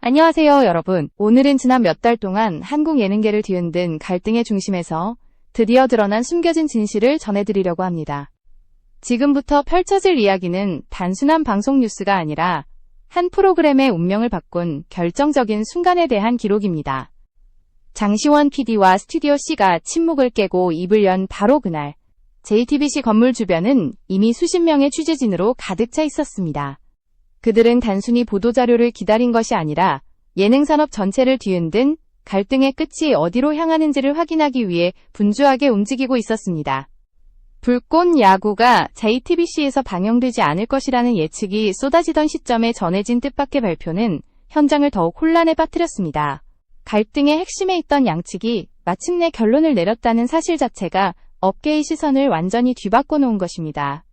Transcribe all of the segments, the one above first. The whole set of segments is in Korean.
안녕하세요, 여러분. 오늘은 지난 몇 달 동안 한국 예능계를 뒤흔든 갈등의 중심에서 드디어 드러난 숨겨진 진실을 전해드리려고 합니다. 지금부터 펼쳐질 이야기는 단순한 방송 뉴스가 아니라 한 프로그램의 운명을 바꾼 결정적인 순간에 대한 기록입니다. 장시원 PD와 스튜디오 C가 침묵을 깨고 입을 연 바로 그날, JTBC 건물 주변은 이미 수십 명의 취재진으로 가득 차 있었습니다. 그들은 단순히 보도자료를 기다린 것이 아니라 예능산업 전체를 뒤흔든 갈등의 끝이 어디로 향하는지를 확인하기 위해 분주하게 움직이고 있었습니다. 불꽃 야구가 JTBC에서 방영되지 않을 것이라는 예측이 쏟아지던 시점에 전해진 뜻밖의 발표는 현장을 더욱 혼란에 빠뜨렸습니다. 갈등의 핵심에 있던 양측이 마침내 결론을 내렸다는 사실 자체가 업계의 시선을 완전히 뒤바꿔 놓은 것입니다.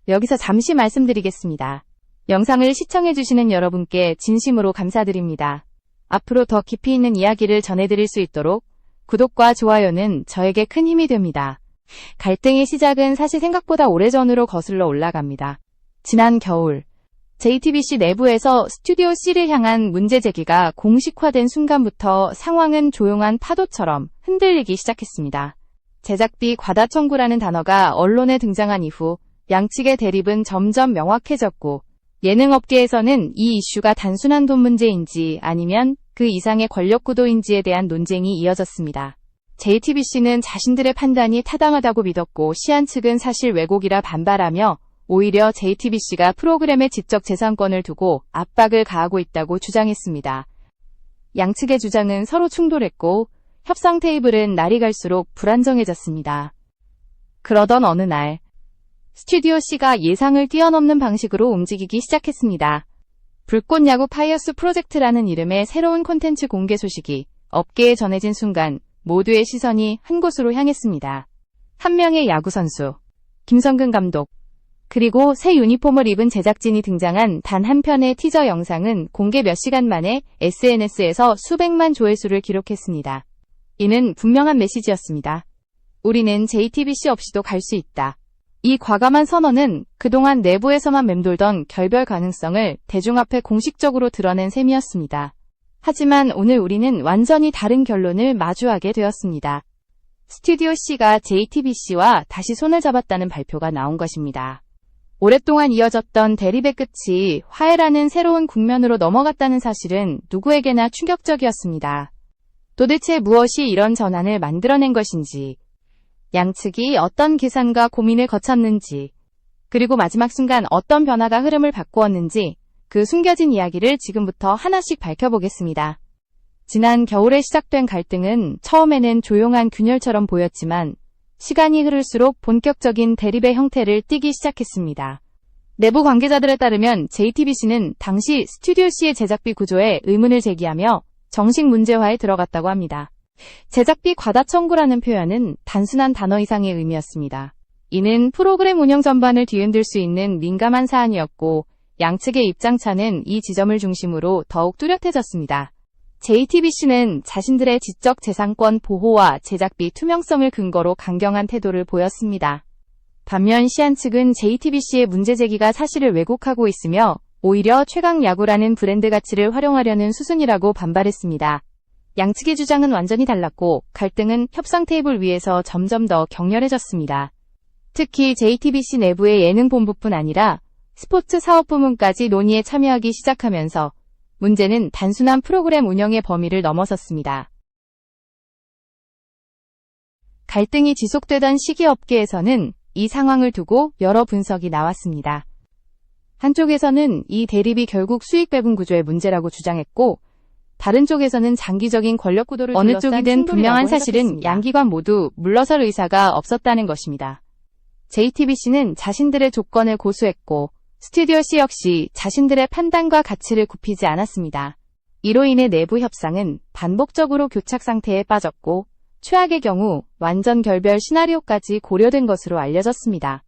여기서 잠시 말씀드리겠습니다. 영상을 시청해주시는 여러분께 진심으로 감사드립니다. 앞으로 더 깊이 있는 이야기를 전해드릴 수 있도록 구독과 좋아요는 저에게 큰 힘이 됩니다. 갈등의 시작은 사실 생각보다 오래전으로 거슬러 올라갑니다. 지난 겨울, JTBC 내부에서 스튜디오 C를 향한 문제 제기가 공식화된 순간부터 상황은 조용한 파도처럼 흔들리기 시작했습니다. 제작비 과다 청구라는 단어가 언론에 등장한 이후 양측의 대립은 점점 명확해졌고, 예능업계에서는 이 이슈가 단순한 돈 문제인지 아니면 그 이상의 권력 구도인지에 대한 논쟁이 이어졌습니다. JTBC는 자신들의 판단이 타당하다고 믿었고, 시안 측은 사실 왜곡이라 반발하며 오히려 JTBC가 프로그램의 지적 재산권을 두고 압박을 가하고 있다고 주장했습니다. 양측의 주장은 서로 충돌했고, 협상 테이블은 날이 갈수록 불안정해졌습니다. 그러던 어느 날, 스튜디오 C가 예상을 뛰어넘는 방식으로 움직이기 시작했습니다. 불꽃 야구 파이어스 프로젝트라는 이름의 새로운 콘텐츠 공개 소식이 업계에 전해진 순간 모두의 시선이 한 곳으로 향했습니다. 한 명의 야구 선수, 김성근 감독, 그리고 새 유니폼을 입은 제작진이 등장한 단 한 편의 티저 영상은 공개 몇 시간 만에 SNS에서 수백만 조회수를 기록했습니다. 이는 분명한 메시지였습니다. 우리는 JTBC 없이도 갈 수 있다. 이 과감한 선언은 그동안 내부에서만 맴돌던 결별 가능성을 대중 앞에 공식적으로 드러낸 셈이었습니다. 하지만 오늘 우리는 완전히 다른 결론을 마주하게 되었습니다. 스튜디오 C가 JTBC와 다시 손을 잡았다는 발표가 나온 것입니다. 오랫동안 이어졌던 대립의 끝이 화해라는 새로운 국면으로 넘어갔다는 사실은 누구에게나 충격적이었습니다. 도대체 무엇이 이런 전환을 만들어낸 것인지, 양측이 어떤 계산과 고민을 거쳤는지, 그리고 마지막 순간 어떤 변화가 흐름을 바꾸었는지 그 숨겨진 이야기를 지금부터 하나씩 밝혀보겠습니다. 지난 겨울에 시작된 갈등은 처음에는 조용한 균열처럼 보였지만 시간이 흐를수록 본격적인 대립의 형태를 띠기 시작했습니다. 내부 관계자들에 따르면 JTBC는 당시 스튜디오 C의 제작비 구조에 의문을 제기하며 정식 문제화에 들어갔다고 합니다. 제작비 과다 청구라는 표현은 단순한 단어 이상의 의미였습니다. 이는 프로그램 운영 전반을 뒤흔들 수 있는 민감한 사안이었고, 양측의 입장차는 이 지점을 중심으로 더욱 뚜렷해졌습니다. JTBC는 자신들의 지적 재산권 보호와 제작비 투명성을 근거로 강경한 태도를 보였습니다. 반면 시안 측은 JTBC의 문제 제기가 사실을 왜곡하고 있으며 오히려 최강 야구라는 브랜드 가치를 활용하려는 수순이라고 반발했습니다. 양측의 주장은 완전히 달랐고 갈등은 협상 테이블 위에서 점점 더 격렬해졌습니다. 특히 JTBC 내부의 예능본부뿐 아니라 스포츠 사업부문까지 논의에 참여하기 시작하면서 문제는 단순한 프로그램 운영의 범위를 넘어섰습니다. 갈등이 지속되던 시기 업계에서는 이 상황을 두고 여러 분석이 나왔습니다. 한쪽에서는 이 대립이 결국 수익 배분 구조의 문제라고 주장했고, 다른 쪽에서는 장기적인 권력 구도를 어느 쪽이든 분명한 사실은 양기관 모두 물러설 의사가 없었다는 것입니다. JTBC는 자신들의 조건을 고수했고, 스튜디오 C 역시 자신들의 판단과 가치를 굽히지 않았습니다. 이로 인해 내부 협상은 반복적으로 교착 상태에 빠졌고, 최악의 경우 완전 결별 시나리오까지 고려된 것으로 알려졌습니다.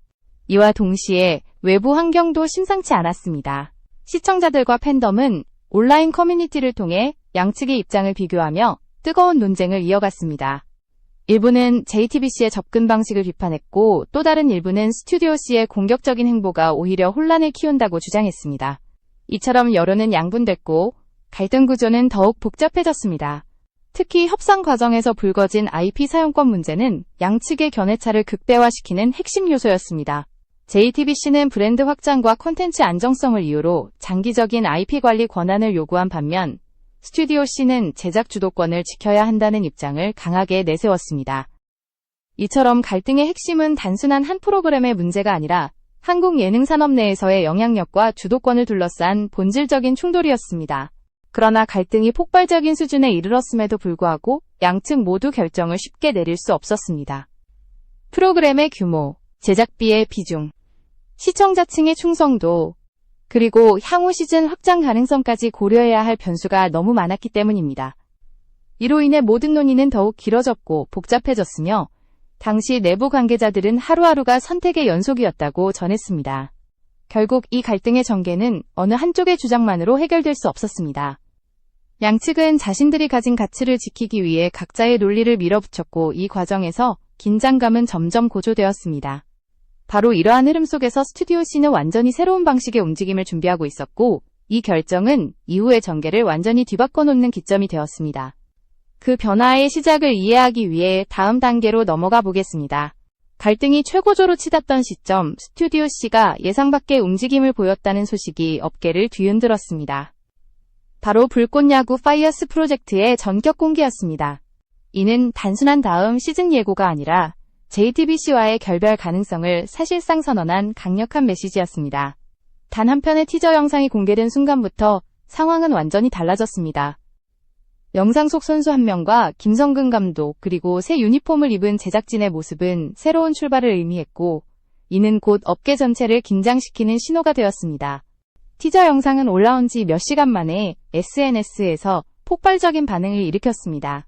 이와 동시에 외부 환경도 심상치 않았습니다. 시청자들과 팬덤은 온라인 커뮤니티를 통해 양측의 입장을 비교하며 뜨거운 논쟁을 이어갔습니다. 일부는 JTBC의 접근 방식을 비판했고, 또 다른 일부는 스튜디오 C의 공격적인 행보가 오히려 혼란을 키운다고 주장했습니다. 이처럼 여론은 양분됐고, 갈등 구조는 더욱 복잡해졌습니다. 특히 협상 과정에서 불거진 IP 사용권 문제는 양측의 견해차를 극대화시키는 핵심 요소였습니다. JTBC는 브랜드 확장과 콘텐츠 안정성을 이유로 장기적인 IP 관리 권한을 요구한 반면 스튜디오 C는 제작 주도권을 지켜야 한다는 입장을 강하게 내세웠습니다. 이처럼 갈등의 핵심은 단순한 한 프로그램의 문제가 아니라 한국 예능 산업 내에서의 영향력과 주도권을 둘러싼 본질적인 충돌이었습니다. 그러나 갈등이 폭발적인 수준에 이르렀음에도 불구하고 양측 모두 결정을 쉽게 내릴 수 없었습니다. 프로그램의 규모, 제작비의 비중, 시청자층의 충성도, 그리고 향후 시즌 확장 가능성까지 고려해야 할 변수가 너무 많았기 때문입니다. 이로 인해 모든 논의는 더욱 길어졌고 복잡해졌으며 당시 내부 관계자들은 하루하루가 선택의 연속이었다고 전했습니다. 결국 이 갈등의 전개는 어느 한쪽의 주장만으로 해결될 수 없었습니다. 양측은 자신들이 가진 가치를 지키기 위해 각자의 논리를 밀어붙였고 이 과정에서 긴장감은 점점 고조되었습니다. 바로 이러한 흐름 속에서 스튜디오 C는 완전히 새로운 방식의 움직임을 준비하고 있었고 이 결정은 이후의 전개를 완전히 뒤바꿔 놓는 기점이 되었습니다. 그 변화의 시작을 이해하기 위해 다음 단계로 넘어가 보겠습니다. 갈등이 최고조로 치닫던 시점, 스튜디오 C가 예상 밖의 움직임을 보였다는 소식이 업계를 뒤흔들었습니다. 바로 불꽃야구 파이어스 프로젝트의 전격 공개였습니다. 이는 단순한 다음 시즌 예고가 아니라 JTBC와의 결별 가능성을 사실상 선언한 강력한 메시지였습니다. 단 한 편의 티저 영상이 공개된 순간부터 상황은 완전히 달라졌습니다. 영상 속 선수 한 명과 김성근 감독 그리고 새 유니폼을 입은 제작진의 모습은 새로운 출발을 의미했고 이는 곧 업계 전체를 긴장시키는 신호가 되었습니다. 티저 영상은 올라온 지 몇 시간 만에 SNS에서 폭발적인 반응을 일으켰습니다.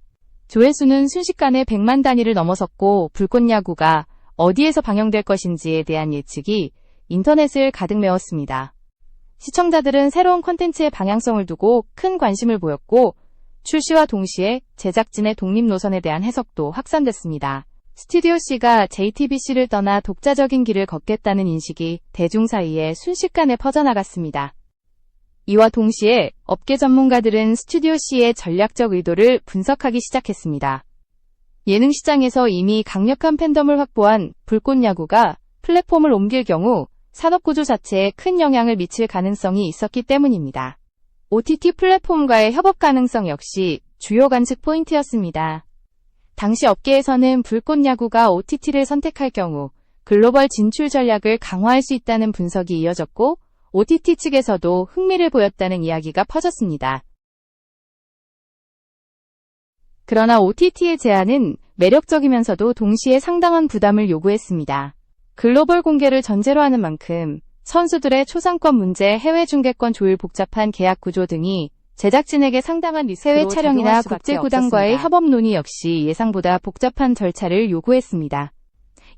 조회수는 순식간에 100만 단위를 넘어섰고 불꽃야구가 어디에서 방영될 것인지에 대한 예측이 인터넷을 가득 메웠습니다. 시청자들은 새로운 콘텐츠의 방향성을 두고 큰 관심을 보였고 출시와 동시에 제작진의 독립 노선에 대한 해석도 확산됐습니다. 스튜디오 C가 JTBC를 떠나 독자적인 길을 걷겠다는 인식이 대중 사이에 순식간에 퍼져나갔습니다. 이와 동시에 업계 전문가들은 스튜디오 C의 전략적 의도를 분석하기 시작했습니다. 예능 시장에서 이미 강력한 팬덤을 확보한 불꽃야구가 플랫폼을 옮길 경우 산업구조 자체에 큰 영향을 미칠 가능성이 있었기 때문입니다. OTT 플랫폼과의 협업 가능성 역시 주요 관측 포인트였습니다. 당시 업계에서는 불꽃야구가 OTT를 선택할 경우 글로벌 진출 전략을 강화할 수 있다는 분석이 이어졌고 OTT 측에서도 흥미를 보였다는 이야기가 퍼졌습니다. 그러나 OTT의 제안은 매력적이면서도 동시에 상당한 부담을 요구했습니다. 글로벌 공개를 전제로 하는 만큼 선수들의 초상권 문제, 해외 중계권 조율, 복잡한 계약 구조 등이 제작진에게 상당한 리스크로 해외 촬영이나 국제구단과의 협업 논의 역시 예상보다 복잡한 절차를 요구했습니다.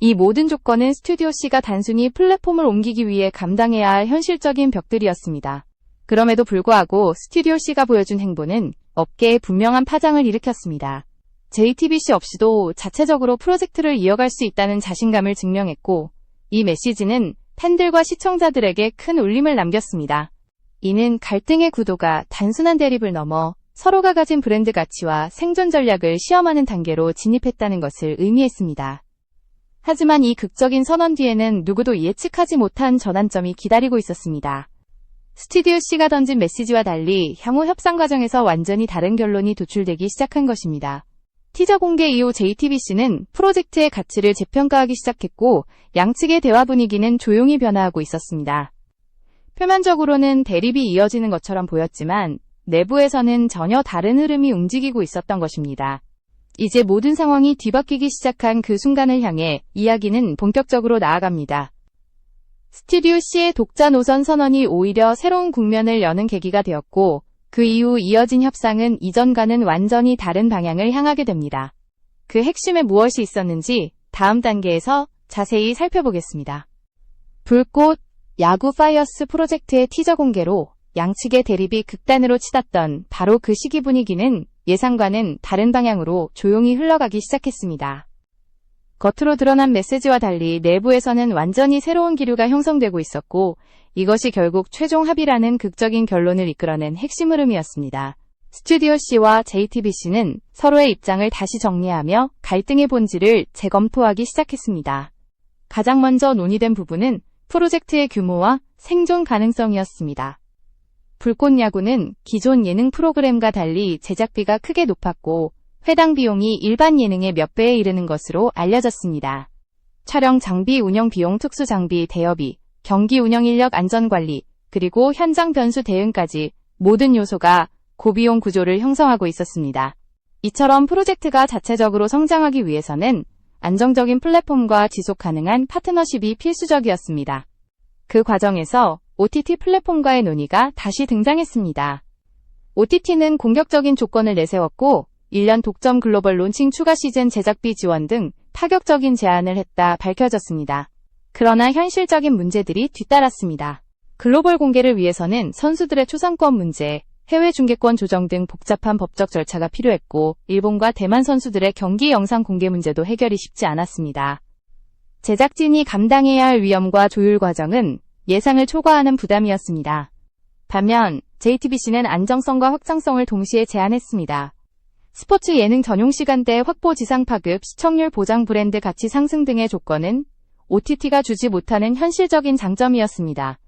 이 모든 조건은 스튜디오 C가 단순히 플랫폼을 옮기기 위해 감당해야 할 현실적인 벽들이었습니다. 그럼에도 불구하고 스튜디오 C가 보여준 행보는 업계에 분명한 파장을 일으켰습니다. JTBC 없이도 자체적으로 프로젝트를 이어갈 수 있다는 자신감을 증명했고 이 메시지는 팬들과 시청자들에게 큰 울림을 남겼습니다. 이는 갈등의 구도가 단순한 대립을 넘어 서로가 가진 브랜드 가치와 생존 전략을 시험하는 단계로 진입했다는 것을 의미했습니다. 하지만 이 극적인 선언 뒤에는 누구도 예측하지 못한 전환점이 기다리고 있었습니다. 스튜디오 C가 던진 메시지와 달리 향후 협상 과정에서 완전히 다른 결론이 도출되기 시작한 것입니다. 티저 공개 이후 JTBC는 프로젝트의 가치를 재평가하기 시작했고 양측의 대화 분위기는 조용히 변화하고 있었습니다. 표면적으로는 대립이 이어지는 것처럼 보였지만 내부에서는 전혀 다른 흐름이 움직이고 있었던 것입니다. 이제 모든 상황이 뒤바뀌기 시작한 그 순간을 향해 이야기는 본격적으로 나아갑니다. 스튜디오 C의 독자 노선 선언이 오히려 새로운 국면을 여는 계기가 되었고 그 이후 이어진 협상은 이전과는 완전히 다른 방향을 향하게 됩니다. 그 핵심에 무엇이 있었는지 다음 단계에서 자세히 살펴보겠습니다. 불꽃 야구 파이어스 프로젝트의 티저 공개로 양측의 대립이 극단으로 치닫던 바로 그 시기 분위기는 예상과는 다른 방향으로 조용히 흘러가기 시작했습니다. 겉으로 드러난 메시지와 달리 내부에서는 완전히 새로운 기류가 형성되고 있었고, 이것이 결국 최종 합의라는 극적인 결론을 이끌어낸 핵심 흐름이었습니다. 스튜디오 C와 JTBC는 서로의 입장을 다시 정리하며 갈등의 본질을 재검토하기 시작했습니다. 가장 먼저 논의된 부분은 프로젝트의 규모와 생존 가능성이었습니다. 불꽃야구는 기존 예능 프로그램과 달리 제작비가 크게 높았고, 회당 비용이 일반 예능의 몇 배에 이르는 것으로 알려졌습니다. 촬영 장비, 운영 비용, 특수 장비, 대여비, 경기 운영 인력 안전관리, 그리고 현장 변수 대응까지 모든 요소가 고비용 구조를 형성하고 있었습니다. 이처럼 프로젝트가 자체적으로 성장하기 위해서는 안정적인 플랫폼과 지속 가능한 파트너십이 필수적이었습니다. 그 과정에서 OTT 플랫폼과의 논의가 다시 등장했습니다. OTT는 공격적인 조건을 내세웠고 1년 독점 글로벌 론칭 추가 시즌 제작비 지원 등 파격적인 제안을 했다 밝혀졌습니다. 그러나 현실적인 문제들이 뒤따랐습니다. 글로벌 공개를 위해서는 선수들의 초상권 문제, 해외 중계권 조정 등 복잡한 법적 절차가 필요했고, 일본과 대만 선수들의 경기 영상 공개 문제도 해결이 쉽지 않았습니다. 제작진이 감당해야 할 위험과 조율 과정은 예상을 초과하는 부담이었습니다. 반면 JTBC는 안정성과 확장성을 동시에 제안했습니다. 스포츠 예능 전용 시간대 확보, 지상 파급, 시청률 보장, 브랜드 가치 상승 등의 조건은 OTT가 주지 못하는 현실적인 장점이었습니다.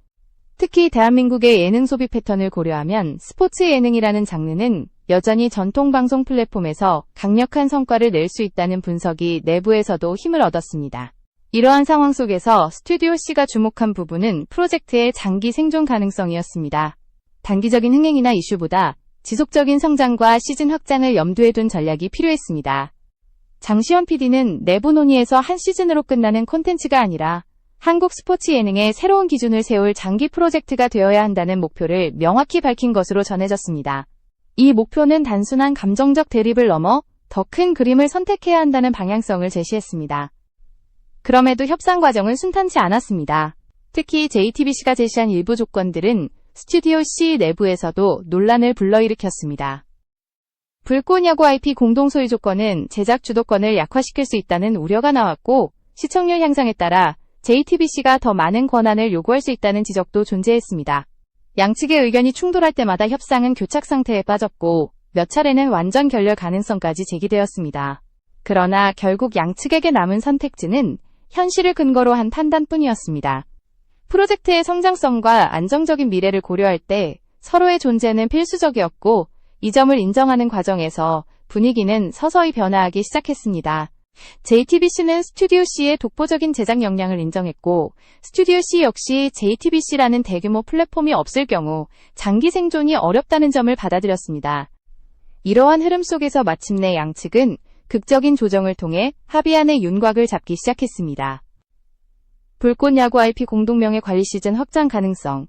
특히 대한민국의 예능 소비 패턴을 고려하면 스포츠 예능이라는 장르는 여전히 전통 방송 플랫폼에서 강력한 성과를 낼 수 있다는 분석이 내부에서도 힘을 얻었습니다. 이러한 상황 속에서 스튜디오 C가 주목한 부분은 프로젝트의 장기 생존 가능성이었습니다. 단기적인 흥행이나 이슈보다 지속적인 성장과 시즌 확장을 염두에 둔 전략이 필요했습니다. 장시현 PD는 내부 논의에서 한 시즌으로 끝나는 콘텐츠가 아니라 한국 스포츠 예능의 새로운 기준을 세울 장기 프로젝트가 되어야 한다는 목표를 명확히 밝힌 것으로 전해졌습니다. 이 목표는 단순한 감정적 대립을 넘어 더 큰 그림을 선택해야 한다는 방향성을 제시했습니다. 그럼에도 협상 과정은 순탄치 않았습니다. 특히 JTBC가 제시한 일부 조건들은 스튜디오 C 내부에서도 논란을 불러일으켰습니다. 불꽃야구 IP 공동소유 조건은 제작 주도권을 약화시킬 수 있다는 우려가 나왔고, 시청률 향상에 따라 JTBC가 더 많은 권한을 요구할 수 있다는 지적도 존재했습니다. 양측의 의견이 충돌할 때마다 협상은 교착 상태에 빠졌고, 몇 차례는 완전 결렬 가능성까지 제기되었습니다. 그러나 결국 양측에게 남은 선택지는 현실을 근거로 한 판단뿐이었습니다. 프로젝트의 성장성과 안정적인 미래를 고려할 때 서로의 존재는 필수적이었고, 이 점을 인정하는 과정에서 분위기는 서서히 변화하기 시작했습니다. JTBC는 스튜디오 C의 독보적인 제작 역량을 인정했고, 스튜디오 C 역시 JTBC라는 대규모 플랫폼이 없을 경우 장기 생존이 어렵다는 점을 받아들였습니다. 이러한 흐름 속에서 마침내 양측은 극적인 조정을 통해 합의안의 윤곽을 잡기 시작했습니다. 불꽃야구 IP 공동명예 관리 시즌 확장 가능성.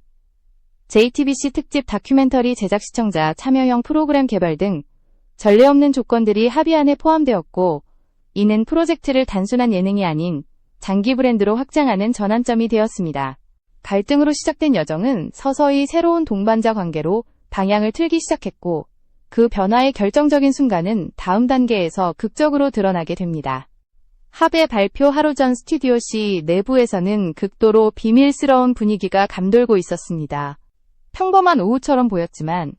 JTBC 특집 다큐멘터리 제작, 시청자 참여형 프로그램 개발 등 전례 없는 조건들이 합의안에 포함되었고, 이는 프로젝트를 단순한 예능이 아닌 장기 브랜드로 확장하는 전환점이 되었습니다. 갈등으로 시작된 여정은 서서히 새로운 동반자 관계로 방향을 틀기 시작했고, 그 변화의 결정적인 순간은 다음 단계에서 극적으로 드러나게 됩니다. 합의 발표 하루 전 스튜디오 C 내부에서는 극도로 비밀스러운 분위기가 감돌고 있었습니다. 평범한 오후처럼 보였지만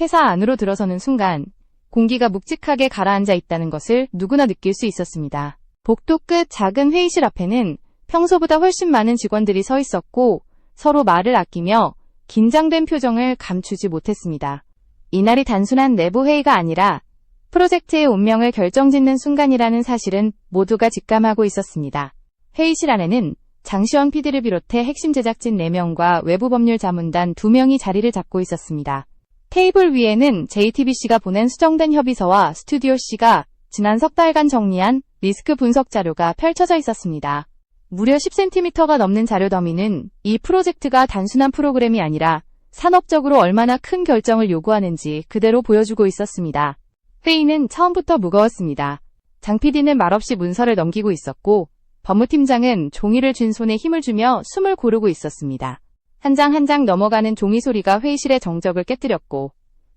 회사 안으로 들어서는 순간 공기가 묵직하게 가라앉아 있다는 것을 누구나 느낄 수 있었습니다. 복도 끝 작은 회의실 앞에는 평소보다 훨씬 많은 직원들이 서 있었고, 서로 말을 아끼며 긴장된 표정을 감추지 못했습니다. 이날이 단순한 내부 회의가 아니라 프로젝트의 운명을 결정짓는 순간이라는 사실은 모두가 직감하고 있었습니다. 회의실 안에는 장시현 PD를 비롯해 핵심 제작진 4명과 외부 법률 자문단 2명이 자리를 잡고 있었습니다. 테이블 위에는 JTBC가 보낸 수정된 협의서와 스튜디오 C가 지난 석 달간 정리한 리스크 분석 자료가 펼쳐져 있었습니다. 무려 10cm가 넘는 자료 더미는 이 프로젝트가 단순한 프로그램이 아니라 산업적으로 얼마나 큰 결정을 요구하는지 그대로 보여주고 있었습니다. 회의는 처음부터 무거웠습니다. 장 PD는 말없이 문서를 넘기고 있었고, 법무팀장은 종이를 쥔 손에 힘을 주며 숨을 고르고 있었습니다. 한 장 한 장 넘어가는 종이 소리가 회의실의 정적을 깨뜨렸고,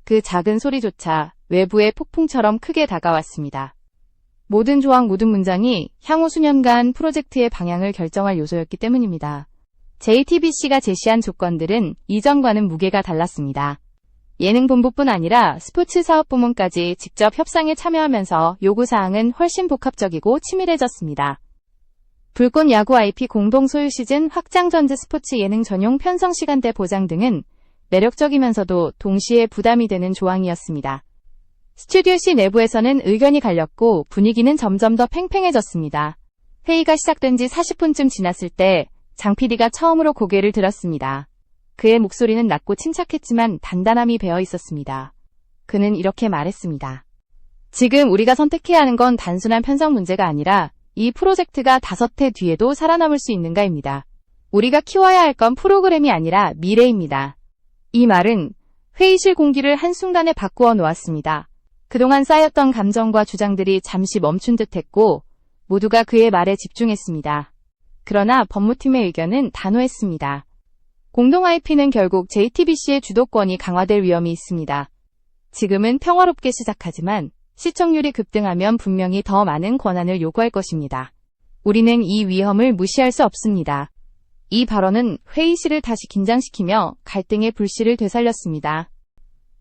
그 작은 소리조차 외부의 폭풍처럼 크게 다가왔습니다. 모든 조항 모든 문장이 향후 수년간 프로젝트의 방향을 결정할 요소였기 때문입니다. JTBC가 제시한 조건들은 이전과는 무게가 달랐습니다. 예능본부뿐 아니라 스포츠사업부문까지 직접 협상에 참여하면서 요구사항은 훨씬 복합적이고 치밀해졌습니다. 불꽃 야구 IP 공동 소유 시즌 확장 전지 스포츠 예능 전용 편성 시간대 보장 등은 매력적이면서도 동시에 부담이 되는 조항이었습니다. 스튜디오 C 내부에서는 의견이 갈렸고 분위기는 점점 더 팽팽해졌습니다. 회의가 시작된 지 40분쯤 지났을 때 장 PD가 처음으로 고개를 들었습니다. 그의 목소리는 낮고 침착했지만 단단함이 배어 있었습니다. 그는 이렇게 말했습니다. 지금 우리가 선택해야 하는 건 단순한 편성 문제가 아니라 이 프로젝트가 5해 뒤에도 살아남을 수 있는가입니다. 우리가 키워야 할 건 프로그램이 아니라 미래입니다. 이 말은 회의실 공기를 한순간에 바꾸어 놓았습니다. 그동안 쌓였던 감정과 주장들이 잠시 멈춘 듯했고 모두가 그의 말에 집중했습니다. 그러나 법무팀의 의견은 단호했습니다. 공동 IP는 결국 JTBC의 주도권이 강화될 위험이 있습니다. 지금은 평화롭게 시작하지만 시청률이 급등하면 분명히 더 많은 권한을 요구할 것입니다. 우리는 이 위험을 무시할 수 없습니다. 이 발언은 회의실을 다시 긴장시키며 갈등의 불씨를 되살렸습니다.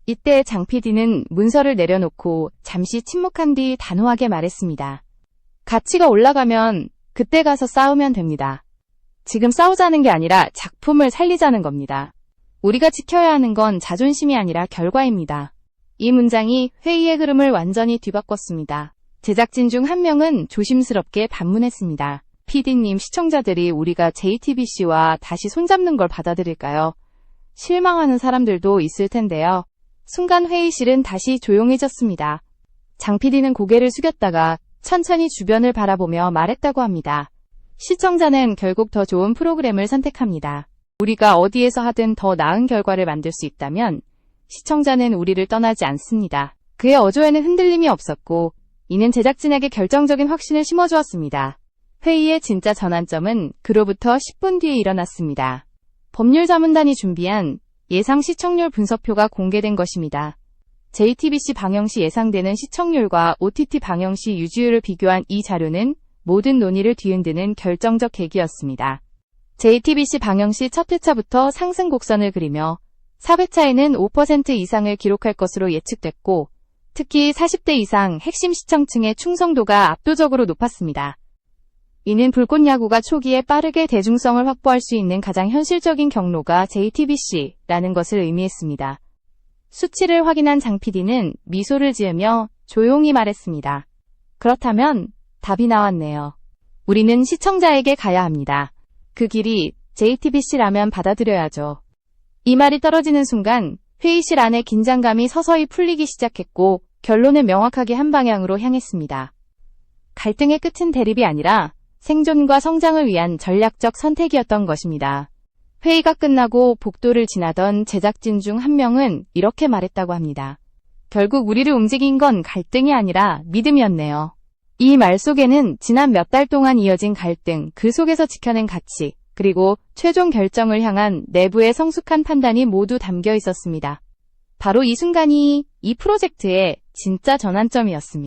이때 장 PD는 문서를 내려놓고 잠시 침묵한 뒤 단호하게 말했습니다. 가치가 올라가면 그때 가서 싸우면 됩니다. 지금 싸우자는 게 아니라 작품을 살리자는 겁니다. 우리가 지켜야 하는 건 자존심이 아니라 결과입니다. 이 문장이 회의의 흐름을 완전히 뒤바꿨습니다. 제작진 중 한 명은 조심스럽게 반문했습니다. PD님, 시청자들이 우리가 JTBC와 다시 손잡는 걸 받아들일까요? 실망하는 사람들도 있을 텐데요. 순간 회의실은 다시 조용해졌습니다. 장 PD는 고개를 숙였다가 천천히 주변을 바라보며 말했다고 합니다. 시청자는 결국 더 좋은 프로그램을 선택합니다. 우리가 어디에서 하든 더 나은 결과를 만들 수 있다면 시청자는 우리를 떠나지 않습니다. 그의 어조에는 흔들림이 없었고 이는 제작진에게 결정적인 확신을 심어주었습니다. 회의의 진짜 전환점은 그로부터 10분 뒤에 일어났습니다. 법률자문단이 준비한 예상 시청률 분석표가 공개된 것입니다. JTBC 방영 시 예상되는 시청률과 OTT 방영 시 유지율을 비교한 이 자료는 모든 논의를 뒤흔드는 결정적 계기였습니다. JTBC 방영 시 첫 회차부터 상승 곡선을 그리며 4회차에는 5% 이상을 기록할 것으로 예측됐고 특히 40대 이상 핵심 시청층의 충성도가 압도적으로 높았습니다. 이는 불꽃 야구가 초기에 빠르게 대중성을 확보할 수 있는 가장 현실적인 경로가 JTBC라는 것을 의미했습니다. 수치를 확인한 장 PD는 미소를 지으며 조용히 말했습니다. 그렇다면 답이 나왔네요. 우리는 시청자에게 가야 합니다. 그 길이 JTBC라면 받아들여야죠. 이 말이 떨어지는 순간 회의실 안에 긴장감이 서서히 풀리기 시작했고 결론은 명확하게 한 방향으로 향했습니다. 갈등의 끝은 대립이 아니라 생존과 성장을 위한 전략적 선택이었던 것입니다. 회의가 끝나고 복도를 지나던 제작진 중 한 명은 이렇게 말했다고 합니다. 결국 우리를 움직인 건 갈등이 아니라 믿음이었네요. 이 말 속에는 지난 몇 달 동안 이어진 갈등, 그 속에서 지켜낸 가치, 그리고 최종 결정을 향한 내부의 성숙한 판단이 모두 담겨 있었습니다. 바로 이 순간이 이 프로젝트의 진짜 전환점이었습니다.